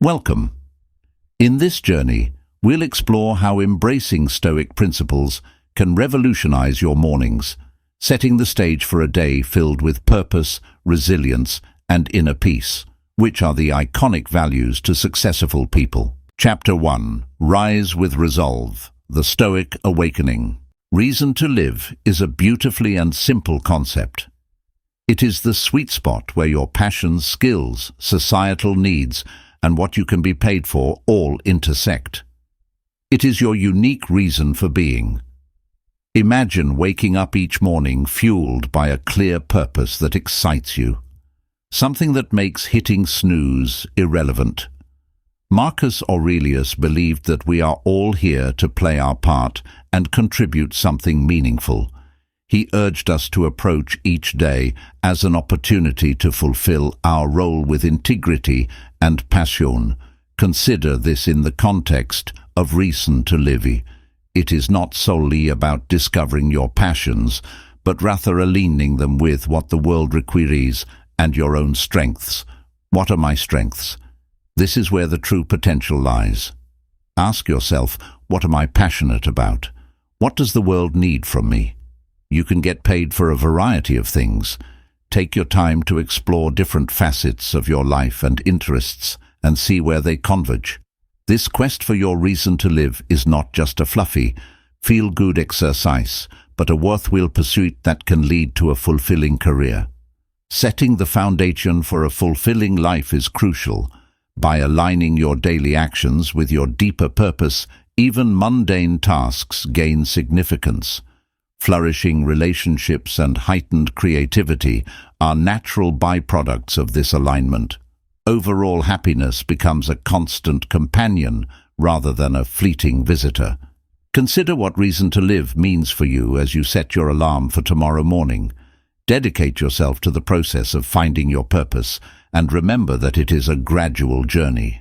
Welcome. In this journey, we'll explore how embracing Stoic principles can revolutionize your mornings, setting the stage for a day filled with purpose, resilience, and inner peace, which are the iconic values to successful people. Chapter 1. Rise with Resolve. The Stoic Awakening. Reason to live is a beautifully and simple concept. It is the sweet spot where your passions, skills, societal needs, and what you can be paid for all intersect. It is your unique reason for being. Imagine waking up each morning fueled by a clear purpose that excites you, something that makes hitting snooze irrelevant. Marcus Aurelius believed that we are all here to play our part and contribute something meaningful. He urged us to approach each day as an opportunity to fulfill our role with integrity and passion. Consider this in the context of reason to live. It is not solely about discovering your passions, but rather aligning them with what the world requires and your own strengths. What are my strengths? This is where the true potential lies. Ask yourself, what am I passionate about? What does the world need from me? You can get paid for a variety of things. Take your time to explore different facets of your life and interests and see where they converge. This quest for your reason to live is not just a fluffy, feel-good exercise, but a worthwhile pursuit that can lead to a fulfilling career. Setting the foundation for a fulfilling life is crucial. By aligning your daily actions with your deeper purpose, even mundane tasks gain significance. Flourishing relationships and heightened creativity are natural byproducts of this alignment. Overall happiness becomes a constant companion rather than a fleeting visitor. Consider what reason to live means for you as you set your alarm for tomorrow morning. Dedicate yourself to the process of finding your purpose, and remember that it is a gradual journey.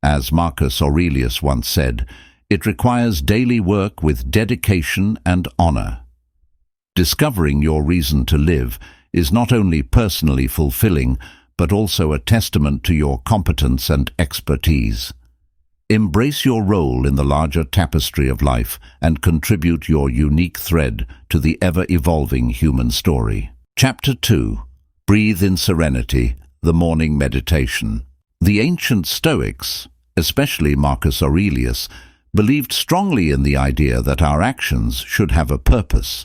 As Marcus Aurelius once said, it requires daily work with dedication and honor. Discovering your reason to live is not only personally fulfilling, but also a testament to your competence and expertise. Embrace your role in the larger tapestry of life and contribute your unique thread to the ever-evolving human story. Chapter 2. Breathe in Serenity. The Morning Meditation. The ancient Stoics, especially Marcus Aurelius, believed strongly in the idea that our actions should have a purpose.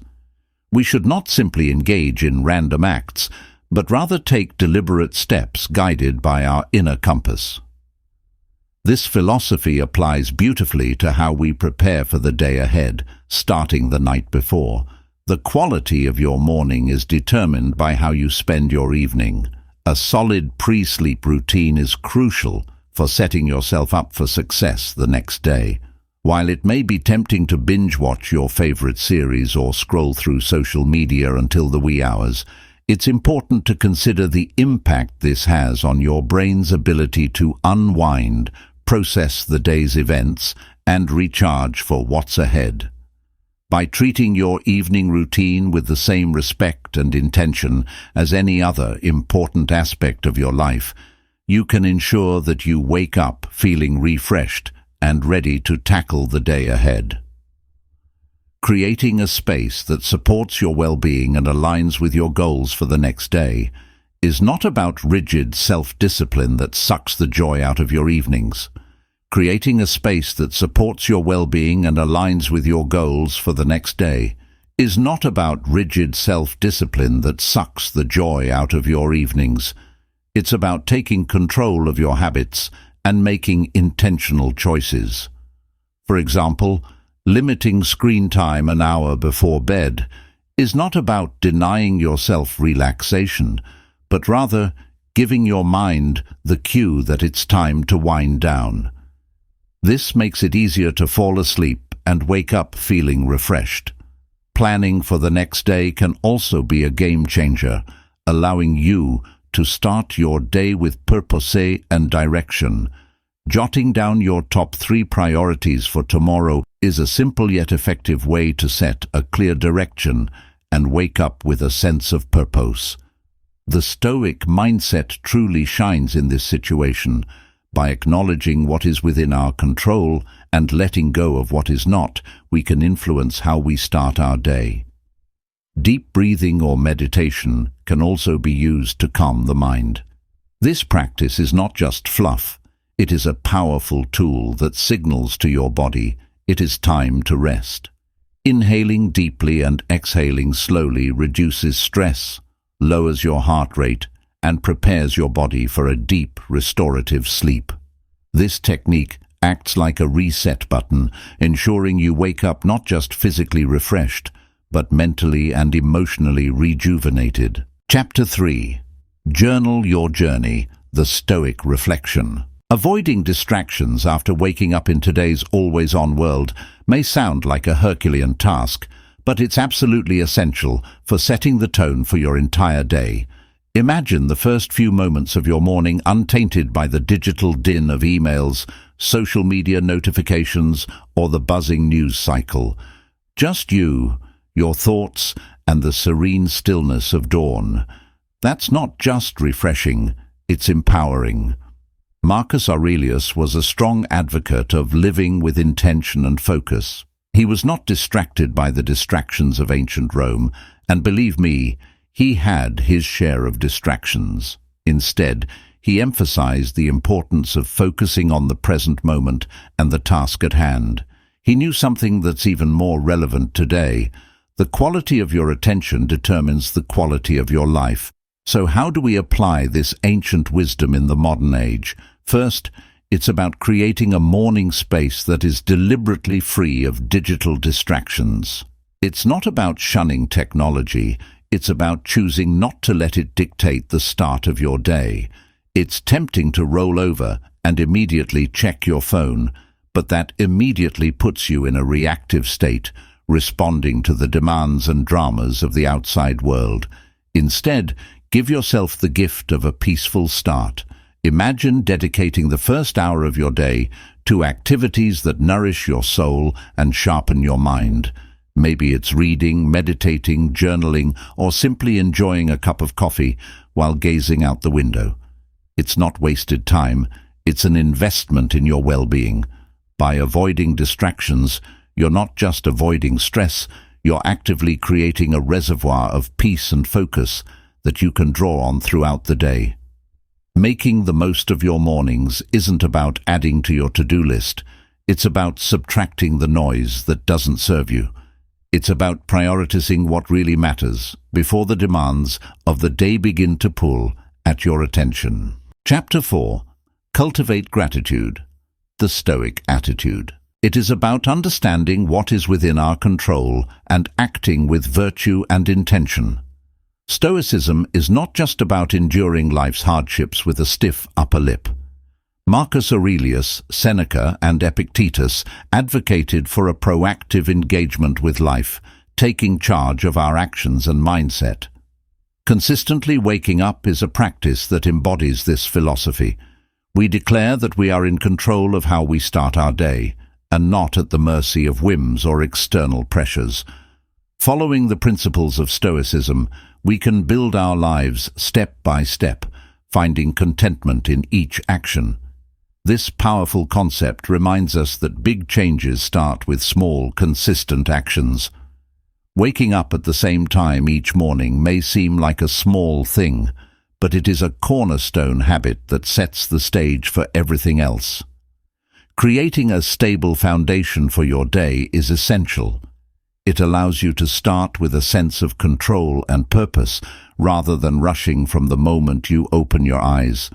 We should not simply engage in random acts, but rather take deliberate steps guided by our inner compass. This philosophy applies beautifully to how we prepare for the day ahead, starting the night before. The quality of your morning is determined by how you spend your evening. A solid pre-sleep routine is crucial for setting yourself up for success the next day. While it may be tempting to binge-watch your favorite series or scroll through social media until the wee hours, it's important to consider the impact this has on your brain's ability to unwind, process the day's events, and recharge for what's ahead. By treating your evening routine with the same respect and intention as any other important aspect of your life, you can ensure that you wake up feeling refreshed and ready to tackle the day ahead. Creating a space that supports your well-being and aligns with your goals for the next day is not about rigid self-discipline that sucks the joy out of your evenings. Creating a space that supports your well-being and aligns with your goals for the next day is not about rigid self-discipline that sucks the joy out of your evenings. It's about taking control of your habits and making intentional choices. For example, limiting screen time an hour before bed is not about denying yourself relaxation, but rather giving your mind the cue that it's time to wind down. This makes it easier to fall asleep and wake up feeling refreshed. Planning for the next day can also be a game changer, allowing you to start your day with purpose and direction. Jotting down your top 3 priorities for tomorrow is a simple yet effective way to set a clear direction and wake up with a sense of purpose. The Stoic mindset truly shines in this situation. By acknowledging what is within our control and letting go of what is not, we can influence how we start our day. Deep breathing or meditation can also be used to calm the mind. This practice is not just fluff. It is a powerful tool that signals to your body it is time to rest. Inhaling deeply and exhaling slowly reduces stress, lowers your heart rate, and prepares your body for a deep, restorative sleep. This technique acts like a reset button, ensuring you wake up not just physically refreshed, but mentally and emotionally rejuvenated. Chapter 3. Journal Your Journey, the Stoic Reflection. Avoiding distractions after waking up in today's always-on world may sound like a Herculean task, but it's absolutely essential for setting the tone for your entire day. Imagine the first few moments of your morning untainted by the digital din of emails, social media notifications, or the buzzing news cycle. Just you, your thoughts, and the serene stillness of dawn. That's not just refreshing, it's empowering. Marcus Aurelius was a strong advocate of living with intention and focus. He was not distracted by the distractions of ancient Rome, and believe me, he had his share of distractions. Instead, he emphasized the importance of focusing on the present moment and the task at hand. He knew something that's even more relevant today. The quality of your attention determines the quality of your life. So how do we apply this ancient wisdom in the modern age? First, it's about creating a morning space that is deliberately free of digital distractions. It's not about shunning technology. It's about choosing not to let it dictate the start of your day. It's tempting to roll over and immediately check your phone, but that immediately puts you in a reactive state, responding to the demands and dramas of the outside world. Instead, give yourself the gift of a peaceful start. Imagine dedicating the first hour of your day to activities that nourish your soul and sharpen your mind. Maybe it's reading, meditating, journaling, or simply enjoying a cup of coffee while gazing out the window. It's not wasted time, it's an investment in your well-being. By avoiding distractions, you're not just avoiding stress, you're actively creating a reservoir of peace and focus that you can draw on throughout the day. Making the most of your mornings isn't about adding to your to-do list, it's about subtracting the noise that doesn't serve you. It's about prioritizing what really matters before the demands of the day begin to pull at your attention. Chapter 4. Cultivate Gratitude, the Stoic Attitude. It is about understanding what is within our control and acting with virtue and intention. Stoicism is not just about enduring life's hardships with a stiff upper lip. Marcus Aurelius, Seneca, and Epictetus advocated for a proactive engagement with life, taking charge of our actions and mindset. Consistently waking up is a practice that embodies this philosophy. We declare that we are in control of how we start our day, and not at the mercy of whims or external pressures. Following the principles of Stoicism, we can build our lives step by step, finding contentment in each action. This powerful concept reminds us that big changes start with small, consistent actions. Waking up at the same time each morning may seem like a small thing, but it is a cornerstone habit that sets the stage for everything else. Creating a stable foundation for your day is essential. It allows you to start with a sense of control and purpose, rather than rushing from the moment you open your eyes.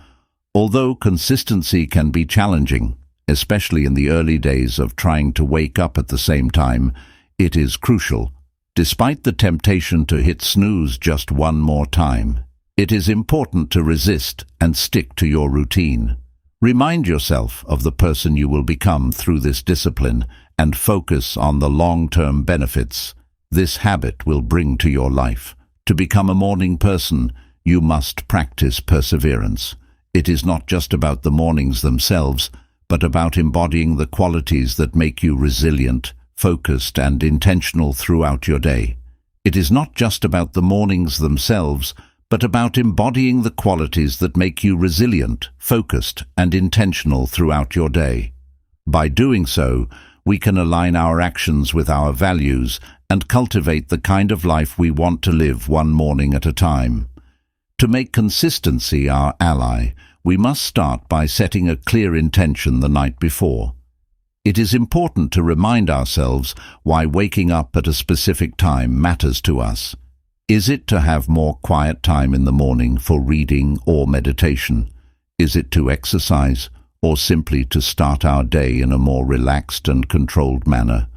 Although consistency can be challenging, especially in the early days of trying to wake up at the same time, it is crucial. Despite the temptation to hit snooze just one more time, it is important to resist and stick to your routine. Remind yourself of the person you will become through this discipline and focus on the long-term benefits this habit will bring to your life. To become a morning person, you must practice perseverance. It is not just about the mornings themselves, but about embodying the qualities that make you resilient, focused, and intentional throughout your day. It is not just about the mornings themselves, but about embodying the qualities that make you resilient, focused, and intentional throughout your day. By doing so, we can align our actions with our values and cultivate the kind of life we want to live one morning at a time. To make consistency our ally, we must start by setting a clear intention the night before. It is important to remind ourselves why waking up at a specific time matters to us. Is it to have more quiet time in the morning for reading or meditation? Is it to exercise, or simply to start our day in a more relaxed and controlled manner?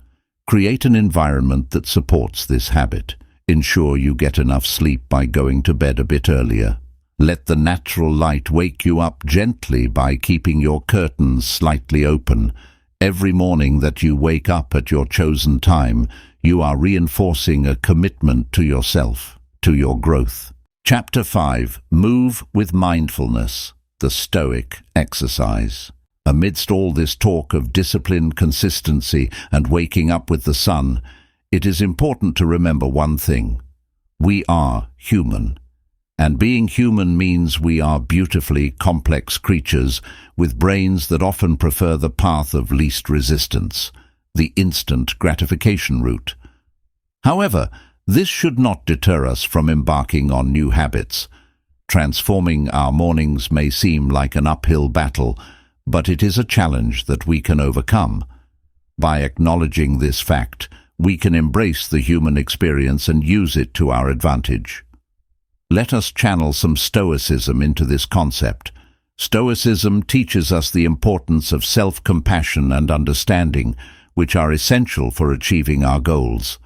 Create an environment that supports this habit. Ensure you get enough sleep by going to bed a bit earlier. Let the natural light wake you up gently by keeping your curtains slightly open. Every morning that you wake up at your chosen time, you are reinforcing a commitment to yourself, to your growth. Chapter 5. Move with Mindfulness, the Stoic exercise. Amidst all this talk of discipline, consistency, and waking up with the sun, it is important to remember one thing. We are human. And being human means we are beautifully complex creatures with brains that often prefer the path of least resistance, the instant gratification route. However, this should not deter us from embarking on new habits. Transforming our mornings may seem like an uphill battle, but it is a challenge that we can overcome. By acknowledging this fact, we can embrace the human experience and use it to our advantage. Let us channel some Stoicism into this concept. Stoicism teaches us the importance of self-compassion and understanding, which are essential for achieving our goals.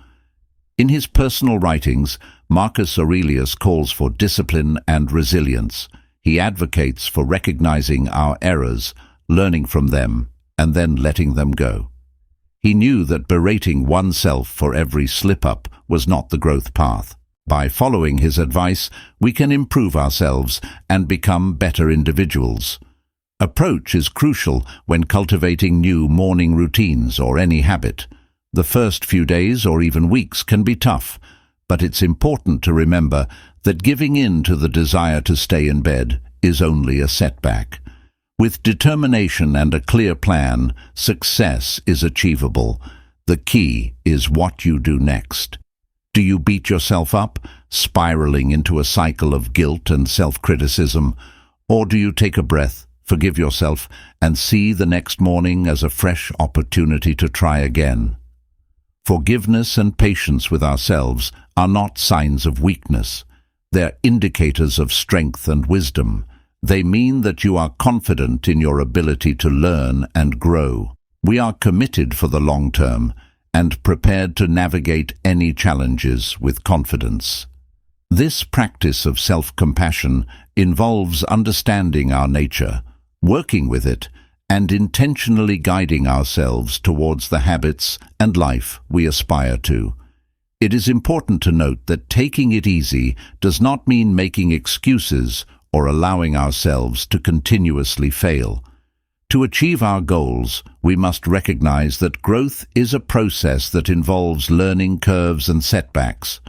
In his personal writings, Marcus Aurelius calls for discipline and resilience. He advocates for recognizing our errors, learning from them, and then letting them go. He knew that berating oneself for every slip-up was not the growth path. By following his advice, we can improve ourselves and become better individuals. Approach is crucial when cultivating new morning routines or any habit. The first few days or even weeks can be tough, but it's important to remember that giving in to the desire to stay in bed is only a setback. With determination and a clear plan, success is achievable. The key is what you do next. Do you beat yourself up, spiraling into a cycle of guilt and self-criticism? Or do you take a breath, forgive yourself, and see the next morning as a fresh opportunity to try again? Forgiveness and patience with ourselves are not signs of weakness. They're indicators of strength and wisdom. They mean that you are confident in your ability to learn and grow. We are committed for the long term and prepared to navigate any challenges with confidence. This practice of self-compassion involves understanding our nature, working with it, and intentionally guiding ourselves towards the habits and life we aspire to. It is important to note that taking it easy does not mean making excuses or allowing ourselves to continuously fail. To achieve our goals, we must recognize that growth is a process that involves learning curves and setbacks.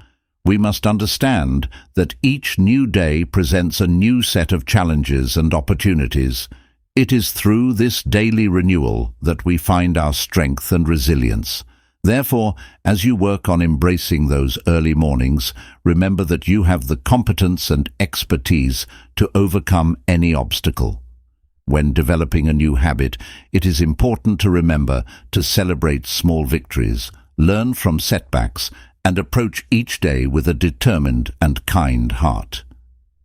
We must understand that each new day presents a new set of challenges and opportunities. It is through this daily renewal that we find our strength and resilience. Therefore, as you work on embracing those early mornings, remember that you have the competence and expertise to overcome any obstacle. When developing a new habit, it is important to remember to celebrate small victories, learn from setbacks, and approach each day with a determined and kind heart.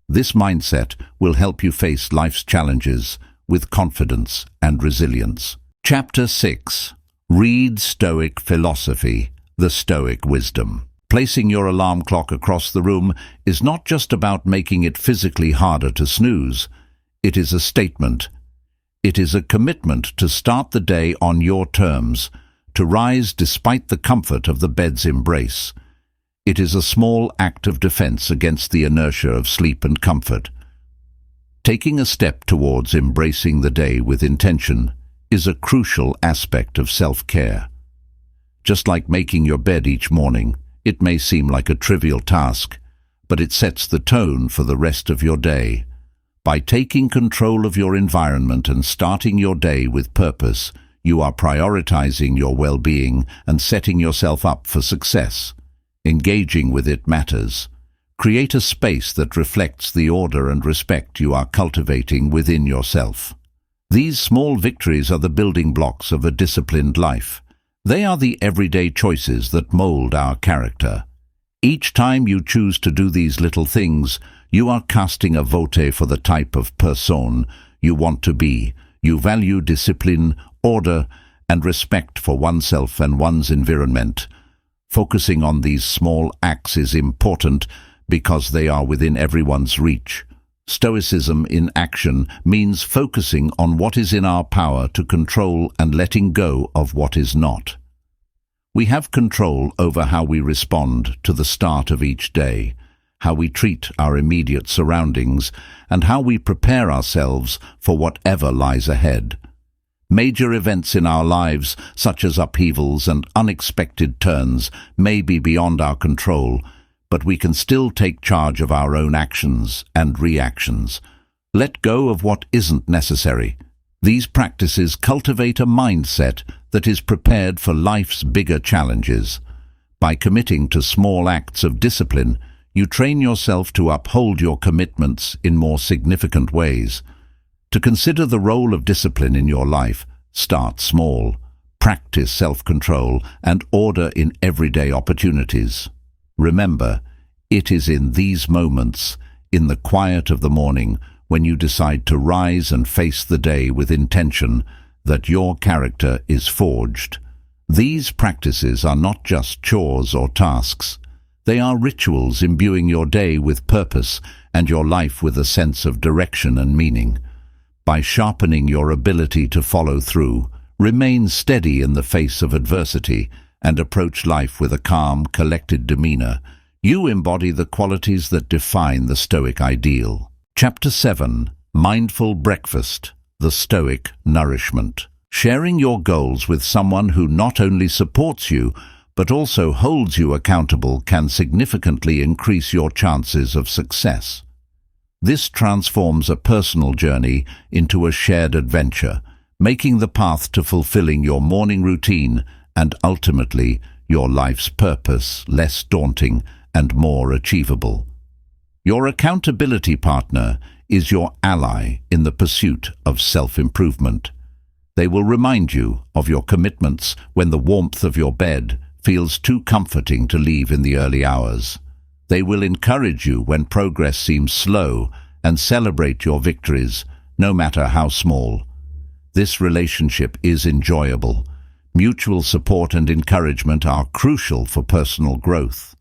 This mindset will help you face life's challenges with confidence and resilience. Chapter 6. Read Stoic Philosophy, the Stoic Wisdom. Placing your alarm clock across the room is not just about making it physically harder to snooze. It is a statement. It is a commitment to start the day on your terms, to rise despite the comfort of the bed's embrace. It is a small act of defense against the inertia of sleep and comfort. Taking a step towards embracing the day with intention is a crucial aspect of self-care. Just like making your bed each morning, it may seem like a trivial task, but it sets the tone for the rest of your day. By taking control of your environment and starting your day with purpose, you are prioritizing your well-being and setting yourself up for success. Engaging with it matters. Create a space that reflects the order and respect you are cultivating within yourself. These small victories are the building blocks of a disciplined life. They are the everyday choices that mold our character. Each time you choose to do these little things, you are casting a vote for the type of person you want to be. You value discipline, order, and respect for oneself and one's environment. Focusing on these small acts is important because they are within everyone's reach. Stoicism in action means focusing on what is in our power to control and letting go of what is not. We have control over how we respond to the start of each day, how we treat our immediate surroundings, and how we prepare ourselves for whatever lies ahead. Major events in our lives, such as upheavals and unexpected turns, may be beyond our control, but we can still take charge of our own actions and reactions. Let go of what isn't necessary. These practices cultivate a mindset that is prepared for life's bigger challenges. By committing to small acts of discipline, you train yourself to uphold your commitments in more significant ways. To consider the role of discipline in your life, start small. Practice self-control and order in everyday opportunities. Remember, it is in these moments, in the quiet of the morning, when you decide to rise and face the day with intention, that your character is forged. These practices are not just chores or tasks. They are rituals imbuing your day with purpose and your life with a sense of direction and meaning. By sharpening your ability to follow through, remain steady in the face of adversity, and approach life with a calm, collected demeanor, you embody the qualities that define the Stoic ideal. Chapter 7. Mindful Breakfast. The Stoic Nourishment. Sharing your goals with someone who not only supports you, but also holds you accountable can significantly increase your chances of success. This transforms a personal journey into a shared adventure, making the path to fulfilling your morning routine and ultimately your life's purpose less daunting and more achievable. Your accountability partner is your ally in the pursuit of self-improvement. They will remind you of your commitments when the warmth of your bed feels too comforting to leave in the early hours. They will encourage you when progress seems slow and celebrate your victories, no matter how small. This relationship is enjoyable. Mutual support and encouragement are crucial for personal growth.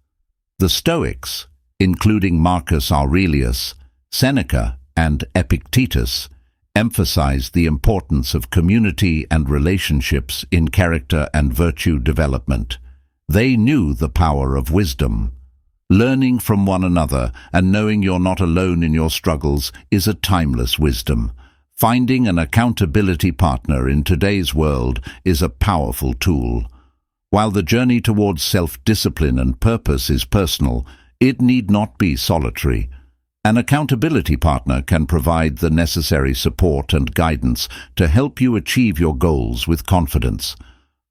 The Stoics, including Marcus Aurelius, Seneca, and Epictetus, emphasized the importance of community and relationships in character and virtue development. They knew the power of wisdom. Learning from one another and knowing you're not alone in your struggles is a timeless wisdom. Finding an accountability partner in today's world is a powerful tool. While the journey towards self-discipline and purpose is personal, it need not be solitary. An accountability partner can provide the necessary support and guidance to help you achieve your goals with confidence.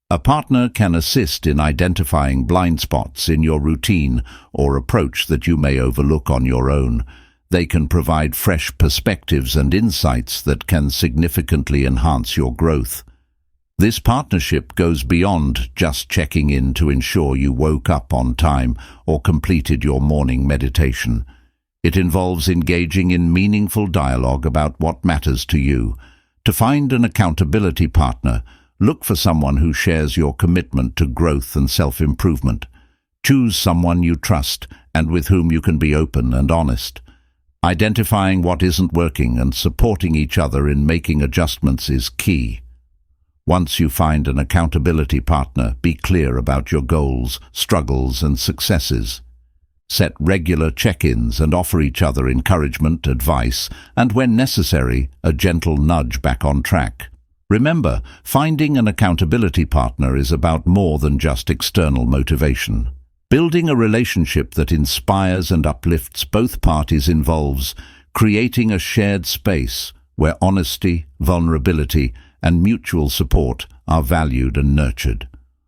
A partner can assist in identifying blind spots in your routine or approach that you may overlook on your own. They can provide fresh perspectives and insights that can significantly enhance your growth. This partnership goes beyond just checking in to ensure you woke up on time or completed your morning meditation. It involves engaging in meaningful dialogue about what matters to you. To find an accountability partner, look for someone who shares your commitment to growth and self-improvement. Choose someone you trust and with whom you can be open and honest. Identifying what isn't working and supporting each other in making adjustments is key. Once you find an accountability partner, be clear about your goals, struggles, and successes. Set regular check-ins and offer each other encouragement, advice, and when necessary, a gentle nudge back on track. Remember, finding an accountability partner is about more than just external motivation. Building a relationship that inspires and uplifts both parties involves creating a shared space where honesty, vulnerability, and mutual support are valued and nurtured.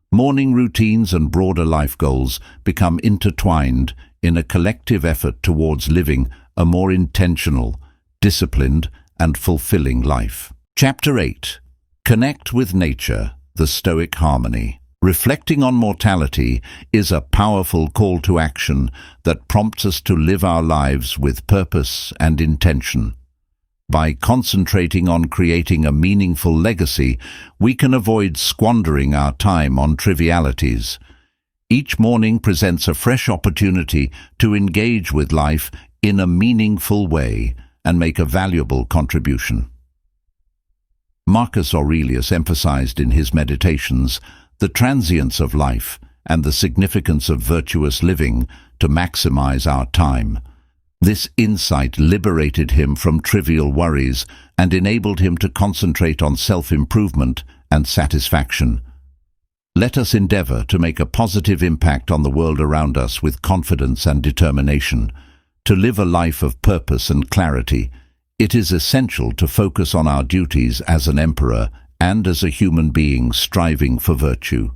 Morning routines and broader life goals become intertwined in a collective effort towards living a more intentional, disciplined, and fulfilling life. Chapter 8. Connect with Nature, the Stoic Harmony. Reflecting on mortality is a powerful call to action that prompts us to live our lives with purpose and intention. By concentrating on creating a meaningful legacy, we can avoid squandering our time on trivialities. Each morning presents a fresh opportunity to engage with life in a meaningful way and make a valuable contribution. Marcus Aurelius emphasized in his Meditations the transience of life and the significance of virtuous living to maximize our time. This insight liberated him from trivial worries and enabled him to concentrate on self-improvement and satisfaction. Let us endeavor to make a positive impact on the world around us with confidence and determination. To live a life of purpose and clarity, it is essential to focus on our duties as an emperor and as a human being striving for virtue.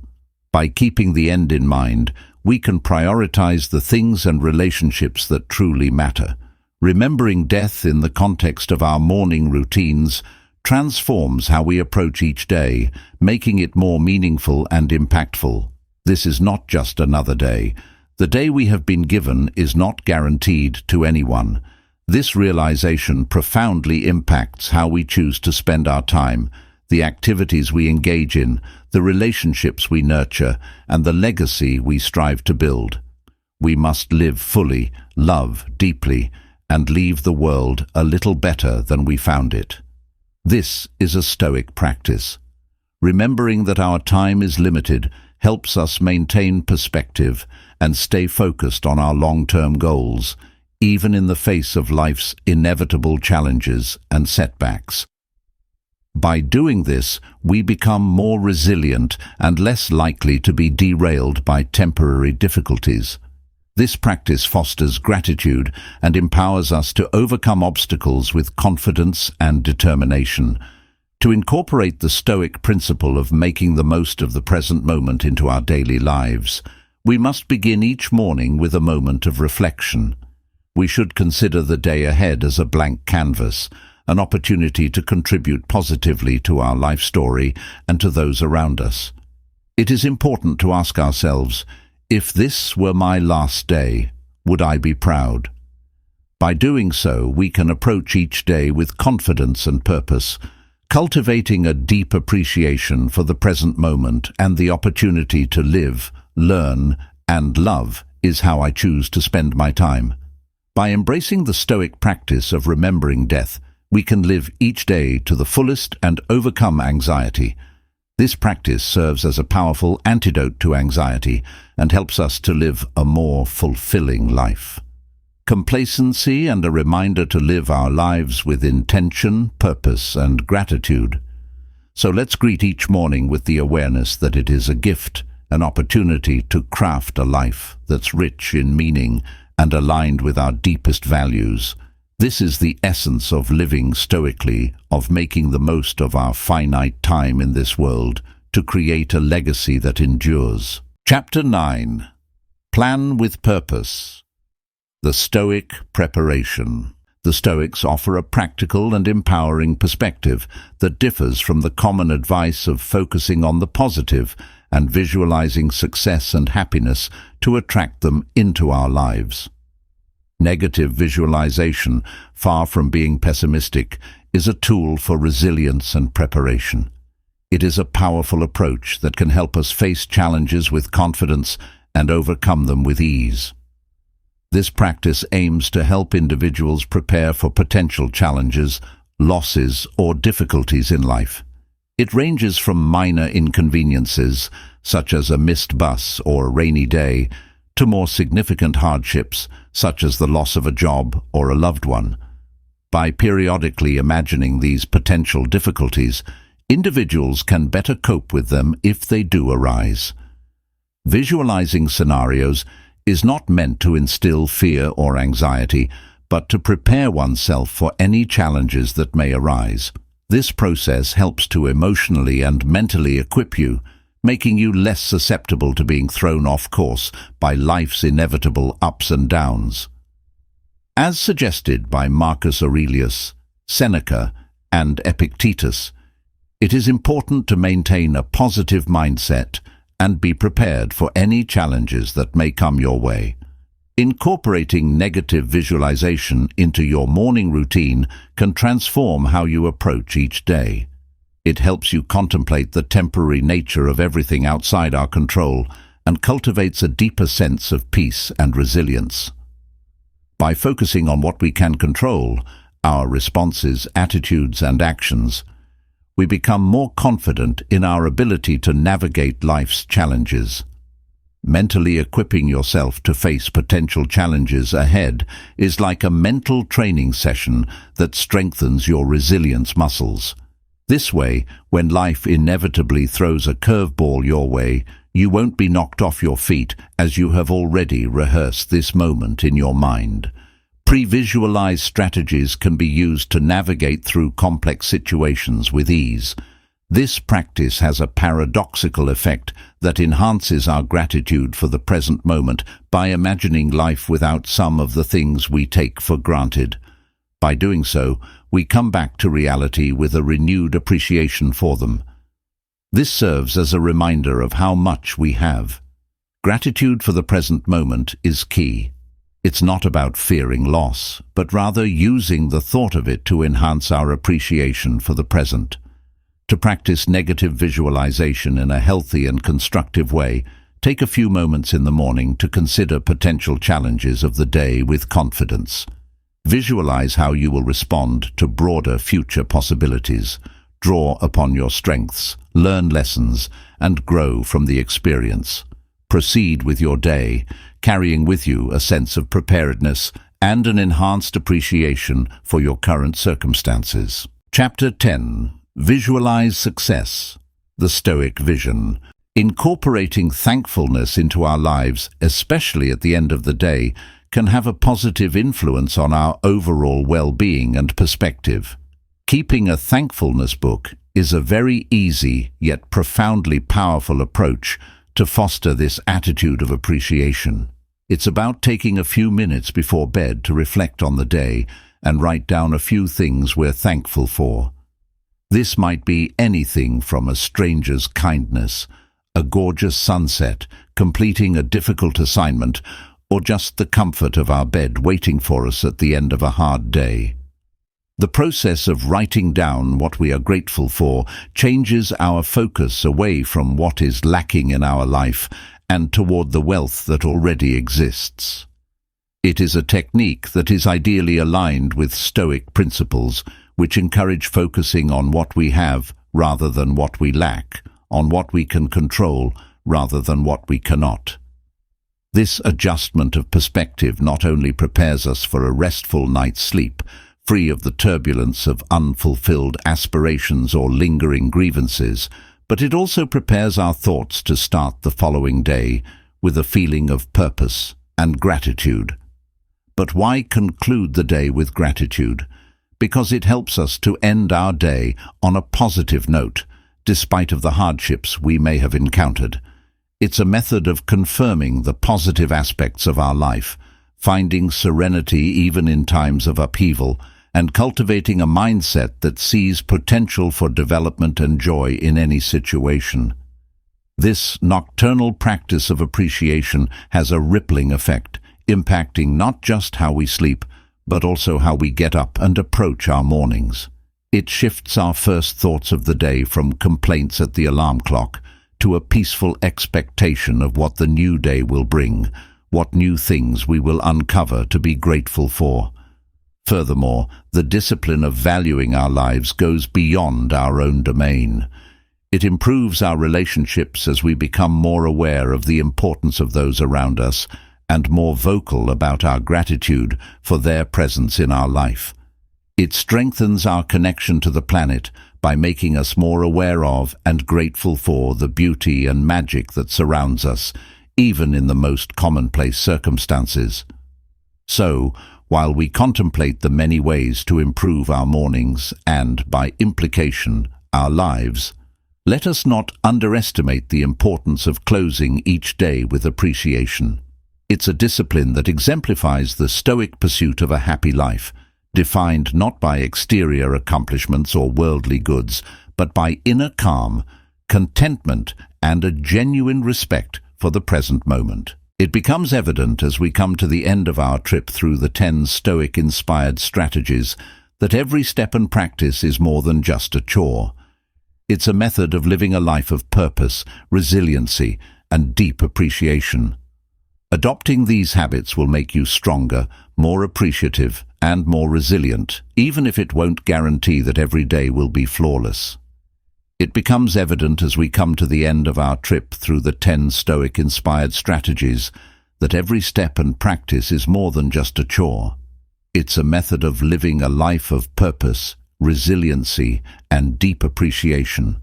By keeping the end in mind, we can prioritize the things and relationships that truly matter. Remembering death in the context of our morning routines transforms how we approach each day, making it more meaningful and impactful. This is not just another day. The day we have been given is not guaranteed to anyone. This realization profoundly impacts how we choose to spend our time, the activities we engage in, the relationships we nurture, and the legacy we strive to build. We must live fully, love deeply, and leave the world a little better than we found it. This is a Stoic practice. Remembering that our time is limited helps us maintain perspective and stay focused on our long-term goals, even in the face of life's inevitable challenges and setbacks. By doing this, we become more resilient and less likely to be derailed by temporary difficulties. This practice fosters gratitude and empowers us to overcome obstacles with confidence and determination. To incorporate the Stoic principle of making the most of the present moment into our daily lives, we must begin each morning with a moment of reflection. We should consider the day ahead as a blank canvas, an opportunity to contribute positively to our life story and to those around us. It is important to ask ourselves, if this were my last day, would I be proud? By doing so, we can approach each day with confidence and purpose, cultivating a deep appreciation for the present moment and the opportunity to live, learn, and love is how I choose to spend my time. By embracing the Stoic practice of remembering death, we can live each day to the fullest and overcome anxiety. This practice serves as a powerful antidote to anxiety and helps us to live a more fulfilling life. Complacency and a reminder to live our lives with intention, purpose, and gratitude. So let's greet each morning with the awareness that it is a gift, an opportunity to craft a life that's rich in meaning and aligned with our deepest values. This is the essence of living stoically, of making the most of our finite time in this world to create a legacy that endures. Chapter 9. Plan with Purpose. The Stoic Preparation. The Stoics offer a practical and empowering perspective that differs from the common advice of focusing on the positive and visualizing success and happiness to attract them into our lives. Negative visualization, far from being pessimistic, is a tool for resilience and preparation. It is a powerful approach that can help us face challenges with confidence and overcome them with ease. This practice aims to help individuals prepare for potential challenges, losses, or difficulties in life. It ranges from minor inconveniences, such as a missed bus or a rainy day, to more significant hardships, such as the loss of a job or a loved one. By periodically imagining these potential difficulties, individuals can better cope with them if they do arise. Visualizing scenarios is not meant to instill fear or anxiety, but to prepare oneself for any challenges that may arise. This process helps to emotionally and mentally equip you, making you less susceptible to being thrown off course by life's inevitable ups and downs. As suggested by Marcus Aurelius, Seneca, and Epictetus, it is important to maintain a positive mindset and be prepared for any challenges that may come your way. Incorporating negative visualization into your morning routine can transform how you approach each day. It helps you contemplate the temporary nature of everything outside our control and cultivates a deeper sense of peace and resilience. By focusing on what we can control, our responses, attitudes, and actions, we become more confident in our ability to navigate life's challenges. Mentally equipping yourself to face potential challenges ahead is like a mental training session that strengthens your resilience muscles. This way, when life inevitably throws a curveball your way, you won't be knocked off your feet as you have already rehearsed this moment in your mind. Pre-visualized strategies can be used to navigate through complex situations with ease. This practice has a paradoxical effect that enhances our gratitude for the present moment by imagining life without some of the things we take for granted. By doing so, we come back to reality with a renewed appreciation for them. This serves as a reminder of how much we have. Gratitude for the present moment is key. It's not about fearing loss, but rather using the thought of it to enhance our appreciation for the present. To practice negative visualization in a healthy and constructive way, take a few moments in the morning to consider potential challenges of the day with confidence. Visualize how you will respond to broader future possibilities. Draw upon your strengths, learn lessons, and grow from the experience. Proceed with your day, carrying with you a sense of preparedness and an enhanced appreciation for your current circumstances. Chapter 10. Visualize Success. The Stoic Vision. Incorporating thankfulness into our lives, especially at the end of the day, can have a positive influence on our overall well-being and perspective. Keeping a thankfulness book is a very easy yet profoundly powerful approach to foster this attitude of appreciation. It's about taking a few minutes before bed to reflect on the day and write down a few things we're thankful for. This might be anything from a stranger's kindness, a gorgeous sunset, completing a difficult assignment, or just the comfort of our bed waiting for us at the end of a hard day. The process of writing down what we are grateful for changes our focus away from what is lacking in our life and toward the wealth that already exists. It is a technique that is ideally aligned with Stoic principles, which encourage focusing on what we have rather than what we lack, on what we can control rather than what we cannot. This adjustment of perspective not only prepares us for a restful night's sleep, free of the turbulence of unfulfilled aspirations or lingering grievances, but it also prepares our thoughts to start the following day with a feeling of purpose and gratitude. But why conclude the day with gratitude? Because it helps us to end our day on a positive note, despite of the hardships we may have encountered. It's a method of confirming the positive aspects of our life, finding serenity even in times of upheaval, and cultivating a mindset that sees potential for development and joy in any situation. This nocturnal practice of appreciation has a rippling effect, impacting not just how we sleep, but also how we get up and approach our mornings. It shifts our first thoughts of the day from complaints at the alarm clock to a peaceful expectation of what the new day will bring, what new things we will uncover to be grateful for. Furthermore, the discipline of valuing our lives goes beyond our own domain. It improves our relationships as we become more aware of the importance of those around us and more vocal about our gratitude for their presence in our life. It strengthens our connection to the planet by making us more aware of and grateful for the beauty and magic that surrounds us, even in the most commonplace circumstances. So, while we contemplate the many ways to improve our mornings and, by implication, our lives, let us not underestimate the importance of closing each day with appreciation. It's a discipline that exemplifies the Stoic pursuit of a happy life, defined not by exterior accomplishments or worldly goods, but by inner calm, contentment, and a genuine respect for the present moment. It becomes evident as we come to the end of our trip through the 10 Stoic-inspired strategies that every step and practice is more than just a chore. It's a method of living a life of purpose, resiliency, and deep appreciation. Adopting these habits will make you stronger, more appreciative, and more resilient, even if it won't guarantee that every day will be flawless. It becomes evident as we come to the end of our trip through the 10 Stoic-inspired strategies that every step and practice is more than just a chore. It's a method of living a life of purpose, resiliency, and deep appreciation.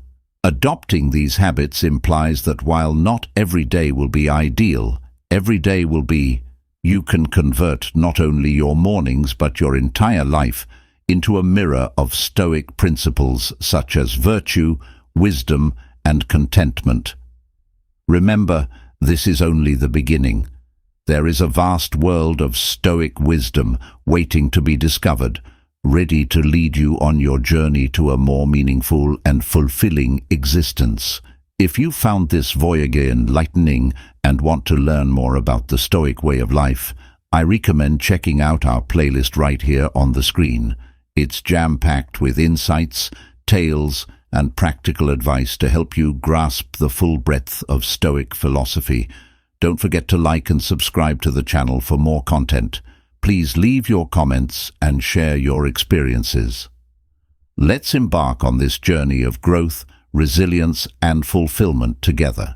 Adopting these habits implies that while not every day will be ideal, every day will be, you can convert not only your mornings but your entire life into a mirror of Stoic principles such as virtue, wisdom, and contentment. Remember, this is only the beginning. There is a vast world of Stoic wisdom waiting to be discovered, ready to lead you on your journey to a more meaningful and fulfilling existence. If you found this voyage enlightening and want to learn more about the Stoic way of life, I recommend checking out our playlist right here on the screen. It's jam-packed with insights, tales, and practical advice to help you grasp the full breadth of Stoic philosophy. Don't forget to like and subscribe to the channel for more content. Please leave your comments and share your experiences. Let's embark on this journey of growth, resilience, and fulfillment together.